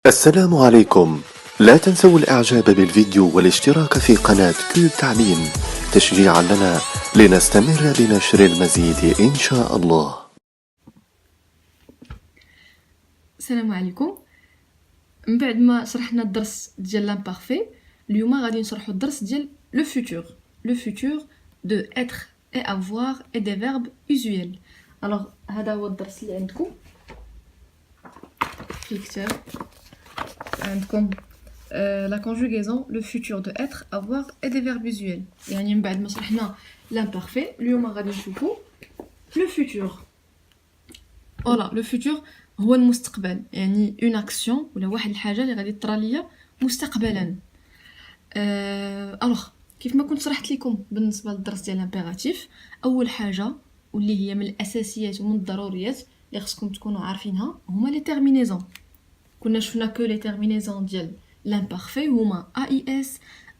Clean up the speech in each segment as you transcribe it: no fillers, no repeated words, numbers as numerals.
السلام عليكم. لا تنسوا الإعجاب بالفيديو والاشتراك في قناة كيوب تعليم تشجيعا لنا لنستمر بنشر المزيد إن شاء الله. السلام عليكم. من بعد ما شرحنا الدرس ديال l'imparfait اليوم غادي نشرحوا الدرس ديال le futur de être et avoir et des verbes usuels. alors هذا هو الدرس اللي عندكم في الكتاب. عندكم la conjugaison, le futur de être, avoir et des verbes usuels. يعني من بعد ما شرحنا l'imparfait اليوم غادي نشوفوا le futur. voilà, le futur هو المستقبل، يعني une action ولا واحد الحاجه اللي غادي تطرى ليا مستقبلا. الوغ كيف ما كنت شرحت لكم بالنسبه للدرس ديال الامبيراتيف، اول حاجه واللي هي من الاساسيات ومن الضروريات اللي خصكم تكونوا عارفينها هما لي تيرمينيزون. كنا شفنا كو لي تيرمينيزون ديال l'imparfait هما AIS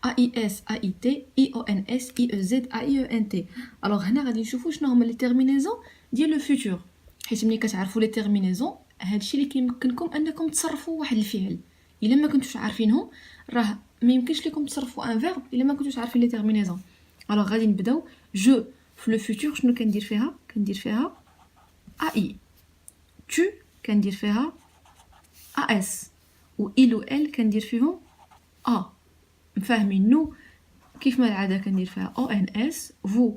AIS AIT IONS IEZ AIENT. الوغ هنا غادي نشوفوا شنو هما لي تيرمينيزون ديال لو فيتور، حيت ملي كتعرفوا لي تيرمينيزون هادشي اللي كيمكنكم انكم تصرفوا واحد الفعل. الا ما كنتوش عارفينهم راه ما يمكنش لكم تصرفوا ان فيرب الا ما كنتوش عارفين لي تيرمينيزون. الوغ غادي نبداو جو في لو فيتور. شنو كندير فيها اي. تو كندير فيها اس، و il و elle كندير فيهم ا. مفاهمين؟ نو كيف ما العاده كندير فيها او ان اس، فو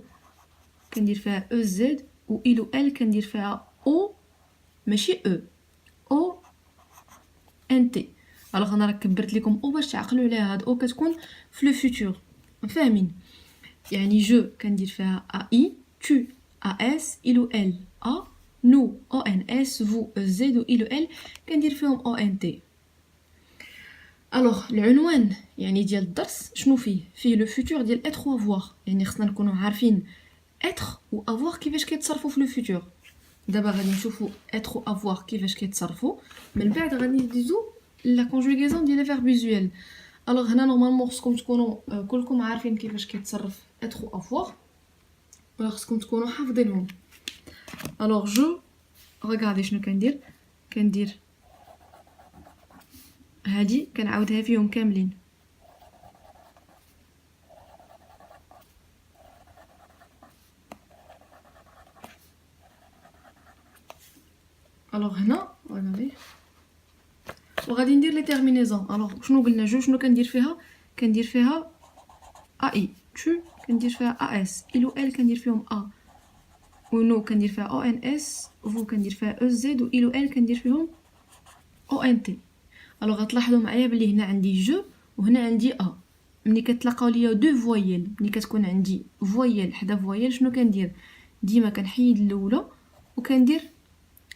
كندير فيها او زد، و il و elle كندير فيها او ماشي او، او ان تي. الوغ انا راه كبرت لكم او باش تعقلوا عليها. هاد او كتكون في لو فيتور، فاهمين؟ يعني جو كندير فيها ا اي، تو ا اس، il و elle ا، نو او ان اس، فو او زد، و il و elle كندير فيهم او ان تي. الوغ العنوان يعني ديال الدرس شنو فيه لو فيتور ديال اتر و افوار. يعني خصنا نكونوا عارفين اتر و افوار كيفاش كيتصرفوا في لو فيتور. دابا غادي نشوفوا اتر و افوار كيفاش كيتصرفوا، من بعد غادي ندوزو لا كونجوغيزون ديال لي فيرب يوزوال. الوغ هنا نورمالمون خصكم تكونوا كلكم عارفين كيفاش كيتصرف اتر و افوار، ولا خصكم تكونوا حافظينهم. الوغ جو ريغاردي شنو كندير هادي كنعاودها فيهم كاملين. الوغ هنا ريغاردي وغادي ندير لي تيرمينيزون. الوغ شنو قلنا جو شنو كندير فيها ا اي، تو كندير فيها ا اس، il و elle كندير فيهم ا، و نو كندير فيها او ان اس، فو كندير فيها او زد، و il و elle كندير فيهم او ان تي. الوغ غتلاحظوا معايا بلي هنا عندي جو وهنا عندي ا. ملي كتلاقاو ليا دو فويل، ملي كتكون عندي فويل حدا فويل شنو كندير؟ ديما كنحيد الاولى وكندير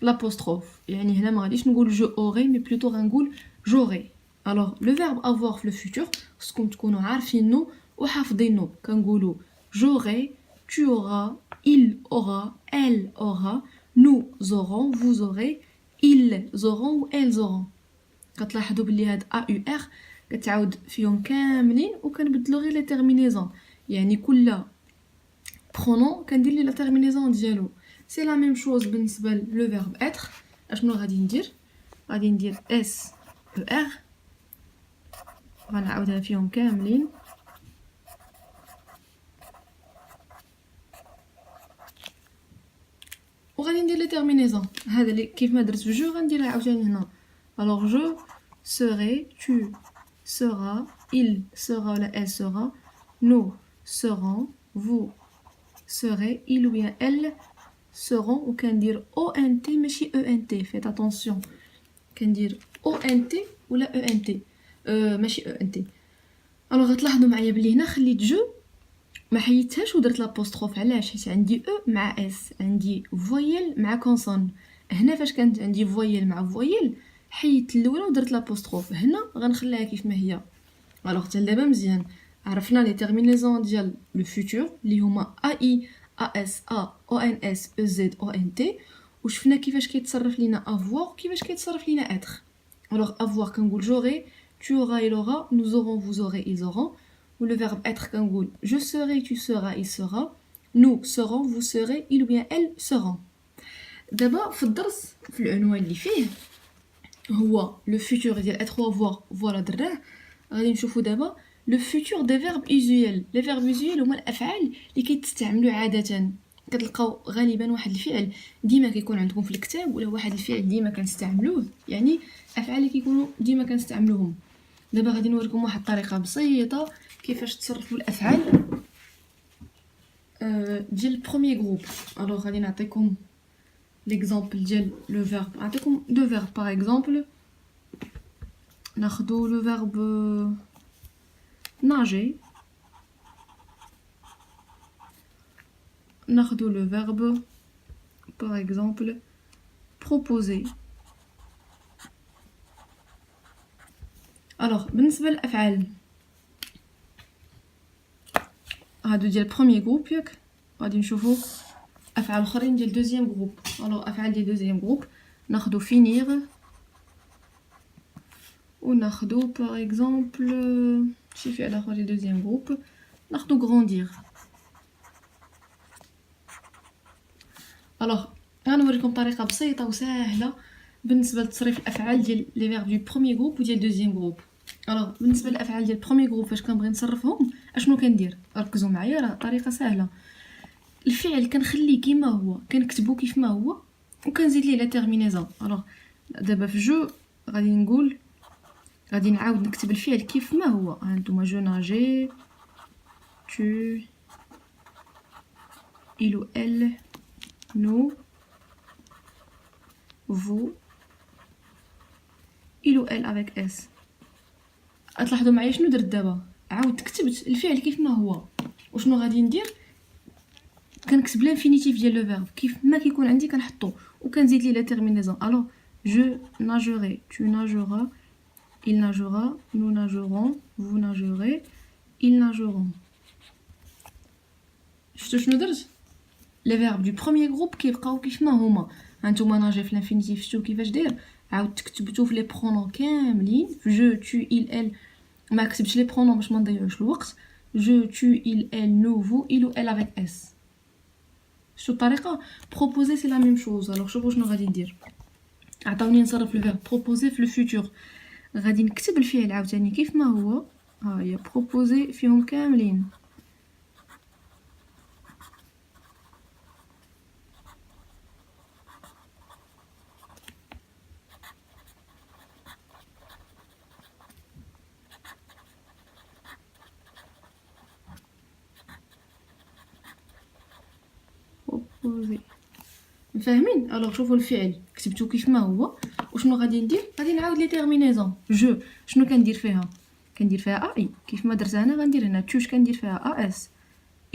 l'apostrophe. يعني هنا ما غاديش نقول جو اوري مي بلوتو غنقول جوري. الوغ لو فيرب افوار في لو فيتور خصكم تكونوا عارفينو وحافظينو. كنقولوا جوري، tu auras، il aura، elle aura، nous aurons، vous aurez، ils auront و elles auront. كتلاحظوا بلي هاد ا يو ار كتعاود فيهم كاملين وكنبدلوا غير لي تيرمينيزون. يعني كل برونون كندير لي لا تيرمينيزون ديالو. سي لا ميم شوز بالنسبه لو فيرب اتر. اشنو غادي ندير اس او ار، غنعاودها فيهم كاملين. وغادي ندير لي تيرمينيزون. هذا اللي كيف ما درت في جو غنديرها عاوتاني هنا. الوغ جو serai، tu seras، il sera ولا elle sera، nous serons، vous serez، il ou bien elle seront. وكندير او ان تي ماشي او ان تي. فيت اتونسيون، كندير او ان تي ولا او ان تي ماشي او ان تي. الوغ غتلاحظوا معايا بلي هنا خليت جو ما حيدتهاش ودرت لابوستروف. علاش؟ حيت عندي او مع اس، عندي فويل مع كونسون. هنا فاش كانت عندي فويل مع فويل حيدت الاولى ودرت لابوستروف. هنا غنخليها كيف ما هي. الوغ حتى دابا مزيان عرفنا لي تيرمينيزون ديال لو فيتور اللي هما ا اي ا اس ا او ان اس او زد او ان تي، وشفنا كيفاش كيتصرف لينا افوار وكيفاش كيتصرف لينا اتر. الوغ افوار كنقول جوري، tu auras il aura، nous aurons vous aurez ils auront. ou le verbe être كنقول je serai tu seras il sera، nous serons vous serez il ou bien elles seront. دابا في الدرس في العنوان اللي فيه هو لو فيتور ديال être ou avoir فوالا دراه. غادي نشوفوا دابا لو فيتور دي فيرب يوزويل. لي فيرب يوزويل هما الافعال اللي كيتستعملوا عاده. كتلقاو غالبا واحد الفعل ديما كيكون عندكم في الكتاب، ولا واحد الفعل ديما كنستعملوه، يعني افعال اللي كيكونوا ديما كنستعملوهم. دابا غادي نوريكم واحد الطريقه بسيطه كيفاش تصرفوا الافعال ديال البروميير جروب. الوغ غادي نعطيكم ليكزامبل ديال لو فيرب. نعطيكم دو فيرب باغ اكزومبل. ناخذوا لو فيرب nager. ناخذوا لو فيرب باغ اكزومبل proposer. الوغ بالنسبه للافعال هادو ديال بروميير جروب ياك، غادي نشوفوا افعال اخرين ديال دوزيام جروب. الوغ افعال ديال دوزيام جروب ناخذوا finir وناخذوا باغ اكزومبل شي فعل اخر ديال دوزيام جروب ناخذوا grandir. الوغ غنوريكم طريقه بسيطه وسهله بالنسبه لتصريف الافعال ديال لي فيرب دو بروميير جروب وديال دوزيام جروب. الوغ بالنسبه للافعال ديال بروميير جروب فاش كنبغي نصرفهم اشنو كندير؟ ركزوا معايا، راه طريقه سهله. الفعل كنخليه كيما هو، كنكتبو كيف ما هو، وكنزيد ليه لا تيرمينيزون. الوغ دابا في جو غادي نقول، غادي نعاود نكتب الفعل كيف ما هو. هانتوما جو ناجي، tu, il ou elle, nous, vous, il ou elle avec s. تلاحظوا معايا شنو درت دابا؟ عاودت كتبت الفعل كيف ما هو. وشنو غادي ندير؟ كنكتب لانفينيتيف ديال لو فيرب كيف ما كيكون عندي كنحطو، وكنزيد ليه لا تيرمينيزون. الو جو ناجوري، tu nageras، il nagera، nous nagerons، vous nagerez، ils nageront. شفتوا شنو درت؟ لي فيرب دو بروميير جروب كيبقاو كيف ما هما. هانتوما ناجي في لانفينيتيف شفتوا كيفاش داير؟ عاودت كتبتو في لي برونون كاملين في جو tu il elle. ما كتبتش لي برونون باش ما نضيعوش الوقت. جو tu il elle nous vous il ou elle avec s. شو الطريقه؟ proposer c'est la même chose. alors شوفوا شنو غادي ندير. عطاوني نصرف لو فيرب proposer في لو فيتور. غادي نكتب الفعل عاوتاني كيف ما هو. ها هي proposer فيهم كاملين. فاهمين؟ الوغ شوفوا الفعل كتبتو كيف ما هو. وشنو غادي ندير؟ غادي نعاود لي تيرمينيزون. جو شنو كندير فيها؟ كندير فيها اي كيف ما درت انا غندير هنا. توش كندير فيها اس،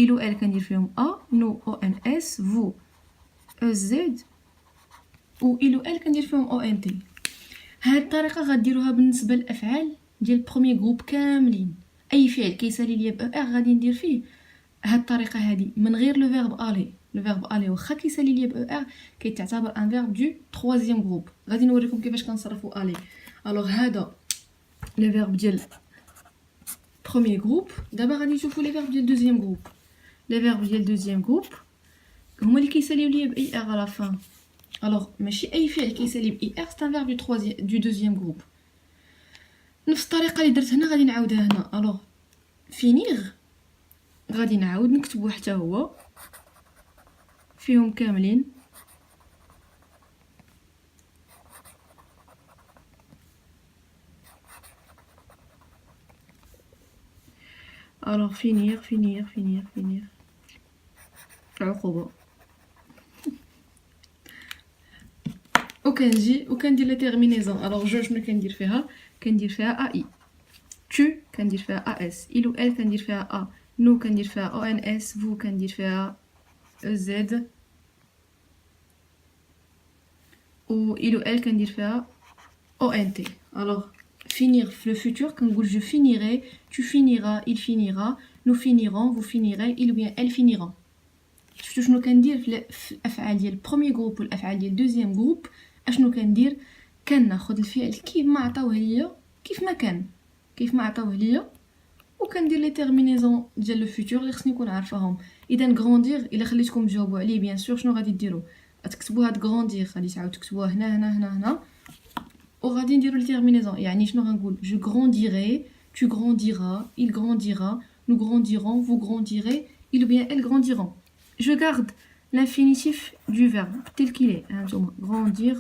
إلو ال كندير فيهم ا، نو او ان اس، فو او زد، و إلو ال كندير فيهم او ان تي. هاد الطريقه غديروها بالنسبه للافعال ديال بروميير جروب كاملين. اي فعل كيسالي ليا ب ار غادي ندير فيه هاد الطريقه هادي من غير لو فيرب الي. لو فيرب الي واخا كيسالي ليا ب ار كيتعتبر ان فيرب دو ترويزيام جروب. غادي نوريكم كيفاش كنصرفوا الي. الوغ هذا لي فيرب ديال بروميير جروب. دابا غادي نشوفوا لي فيرب ديال دوزيام جروب. لي فيرب ديال دوزيام جروب هما اللي كيساليو ليا ب اي ار على فان. الوغ ماشي اي فعل كيسالي ب اي ار سي ان فيرب دو دوزيام جروب. نفس الطريقه اللي درت هنا غادي نعاودها هنا. الوغ فينيغ غادي نعاود نكتبو حتى هو فيهم كاملين. الوغ فينيغ فينيغ فينيغ فينيغ عقوبه. وكنجي وكندير لا تيرمينيزون. الوغ جو شنو كندير فيها؟ كندير فيها ا اي. tu كندير فيها ا اس، il ou elle كندير فيها ا، nous كندير فيها او ان اس، vous كندير فيها او زد، و il ou elle كندير فيها او ان تي. الوغ finir في لو فيتور كنقول je finirai، tu finiras، il finira، nous finirons، vous finirez، il ou bien elle finira. شفتوا شنو كندير في الافعال ديال البروميير جروب والافعال ديال دوزيام جروب؟ اشنو كندير؟ كناخذ الفعل كيف ما عطاوه ليا كيف ما كان، كيف ما عطاوه ليا، وكندير لي تيرمينيزون ديال لو فيتور اللي خصني نكون عارفاهم. اذا غروندير الا خليتكم تجاوبوا عليه بيان سور شنو غادي ديروا؟ تكتبوا هاد غروندير غادي تعاود تكتبوها هنا هنا هنا هنا، وغادي نديرو لي تيرمينيزون. يعني شنو غنقول؟ je grandirai, tu grandiras, il grandira, nous grandirons, vous grandirez, ils ou bien elles grandiront. Je garde l'infinitif du verbe tel qu'il est. هانتوما grandir,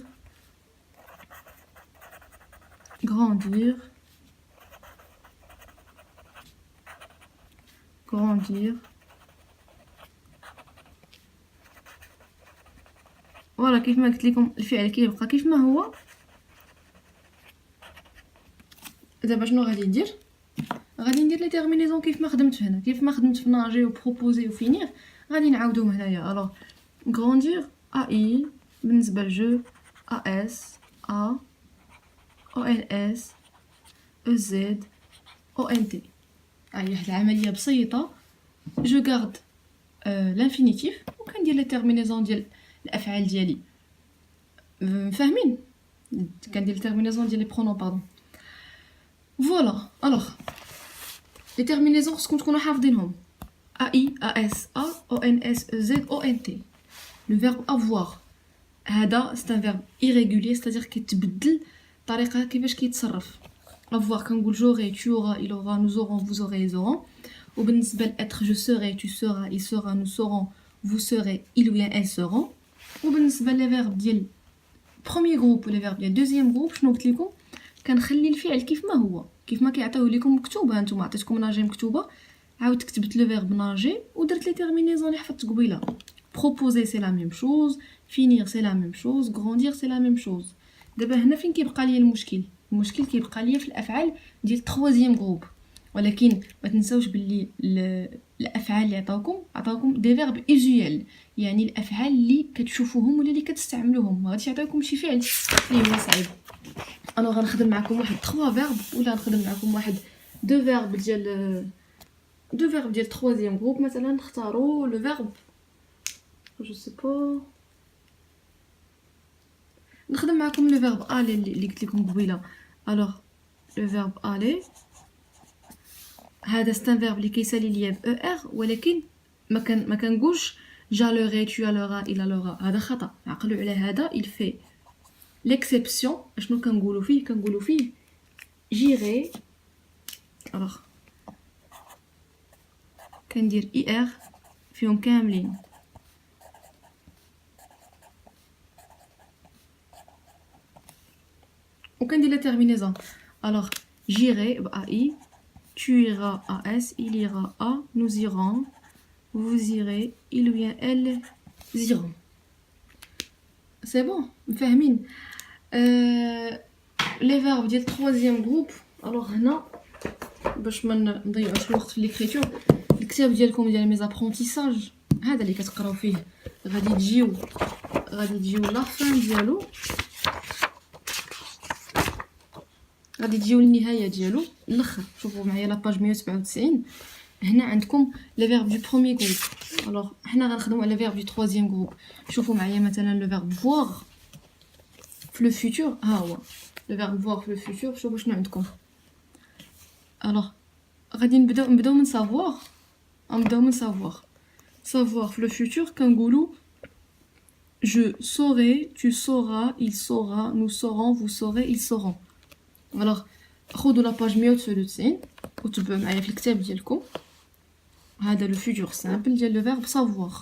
grandir, grandir. فوالا كيف ما قلت لكم الفعل كيبقى كيف ما هو. دابا شنو غادي ندير؟ غادي ندير لي تيرمينيزون كيف ما خدمت هنا، كيف ما خدمت في ناجي وبروبوزي وفينير غادي نعاودهم هنايا. الوغ غراندير ا اي بالنسبه لجو ا اس ا او ان اس او زد او ان تي. هاهي واحد العمليه بسيطه. جو غارد لانفينيتيف وكندير لي تيرمينيزون ديال الافعال ديالي. فاهمين؟ كندير لي تيرمينيزون ديال لي برونون باردون. فوالا. الوغ لي تيرمينيزون خصكم تكونوا حافظينهم. ا اي ا اس ا او ان اس او زد او ان تي. لو فيرب افوار هذا سي ان فيرب irrégulier، c'est-à-dire كيتبدل الطريقه كيفاش كيتصرف. افوار كنقول جوغي tu auras il aura nous aurons vous aurez ils auront. وبالنسبه لاتر je serai tu seras il sera nous serons vous serez ils ou bien elles seront. وبالنسبه لي فيرب ديال بروميير جروب ولي فيرب ديال دوزيام جروب شنو قلت لكم؟ كنخلي الفعل كيف ما هو، كيف ما كيعطيوه لكم مكتوب. هانتوما عطيتكم ناجي مكتوبه، عاود كتبت لو فيرب ناجي ودرت لي تيرمينيزون اللي حفظت قبيله. proposer c'est la même chose, finir c'est la même chose, grandir c'est la même chose. دابا هنا فين كيبقى ليا المشكل؟ المشكل كيبقى ليا في الافعال ديال التروازيام جروب. ولكن ما تنساوش باللي الافعال اللي عطاوكم دي فيرب ايزيال، يعني الافعال اللي كتشوفوهم ولا اللي كتستعملوهم. ما غاديش يعطيوكم شي فعل اللي هو صعيب. انا غنخدم معكم واحد 3 فيرب ولا غنخدم معكم واحد 2 فيرب ديال تروازيام جروب. مثلا نختاروا لو فيرب جو سي با، نخدم معكم لو فيرب الي اللي قلت لكم قبيله. الوغ لو فيرب الي هذا سي ان فيرب اللي كيسالي ليا ب او ار، ولكن ما كنقولش جالوغي tu alleuras il allera. هذا خطا، عقلوا على هذا. il fait l'exception. شنو كنقولوا فيه جيري. الوغ كندير اي ار فيهم كاملين. وكندير لا تيرمينيزون. الوغ j'irai ب اي، tu iras as, il ira a, nous irons, vous irez, il ou bien elles iront. C'est bon, فاهمين؟ لي فيرب ديال التروازيام جروب. الوغ هنا باش ما نضيعوش الوقت في ليكريتور، الكتاب ديالكم ديال ميزابرونتيساج هذا اللي كتقراو فيه غادي تجيو لا فان ديالو، غادي تجيو النهايه ديالو الاخر. شوفوا معايا لاباج 197. هنا عندكم لي فيرب دو بروميير جروب. الوغ حنا غنخدموا على فيرب دو تروازيام جروب. شوفوا معايا مثلا لو فيرب فوار في لو فيتور. ها هو لو فيرب فوار في لو فيتور. شوفوا شنو عندكم. الوغ غادي نبداو من سافوار. سافوار في لو فيتور كنقولوا je saurai, tu sauras, il saura, nous saurons, vous saurez, ils sauront. الوغ خذوا لاباج 199 وتبعوا معايا في الكتاب ديالكم. هذا لو فيتور سامبل ديال لو فيرب سافوار.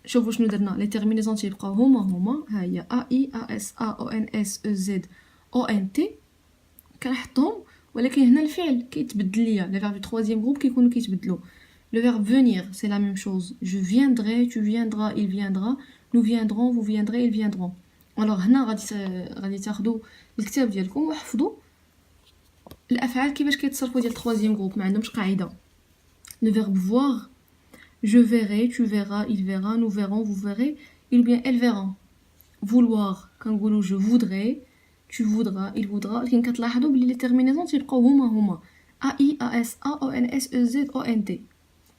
شوفوا شنو درنا. لي تيرمينيزون تيبقاو هما ها هي ا اي ا اس ا او ان اس او زد او ان تي كنحطهم. ولكن هنا الفعل كيتبدل ليا. لي فيرب تروازيام جروب كيكونوا كيتبدلوا. لو فيرب venir c'est la même chose, je viendrai, tu viendras, il viendra, nous viendrons, vous viendrez, ils viendront. الوغ هنا غادي تاخذوا الكتاب ديالكم وحفظوا الافعال كيفاش كيتصرفوا ديال التروازيام جروب. ما عندهمش قاعده. لو فيرب voir je verrai, tu verras, il verra, nous verrons, vous verrez, ils ou bien elles verront. vouloir كنقولوا je voudrais, tu voudras, il voudra. لكن كتلاحظوا بلي لي تيرمينيزون تيبقاو هما a i a s a o n s e z o n t.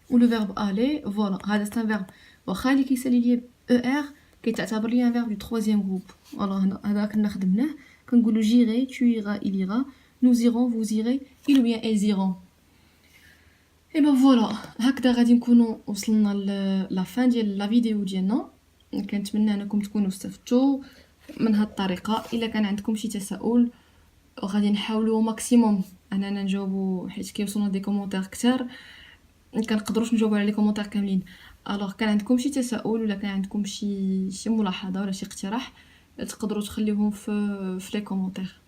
ولو فيرب aller فوالا هذا سي ان فيرب واخا اللي كيسالي ليا او ار كيتعتبر ليا ان فيرب دو تروازيام جروب. فوالا هذا كنا خدمناه. كنقولوا j'irai, tu iras, il ira, nous irons, vous irez, ils ou bien elles iront. Et ben voilà هكذا غادي نكونوا وصلنا لا فان ديال لا فيديو ديالنا. كنتمنى انكم تكونوا استفدتوا. من هاد الطريقه. الا كان عندكم شي تساؤل غادي نحاولوا ماكسيموم اننا نجاوبوا، حيت كيوصلنا دي كومونتير كتار كنقدروش نجاوبوا على لي كومونتير كاملين. الوغ كان عندكم شي تساؤل ولا كان عندكم شي ملاحظه ولا شي اقتراح تقدروا تخليوهم في لي كومونتير.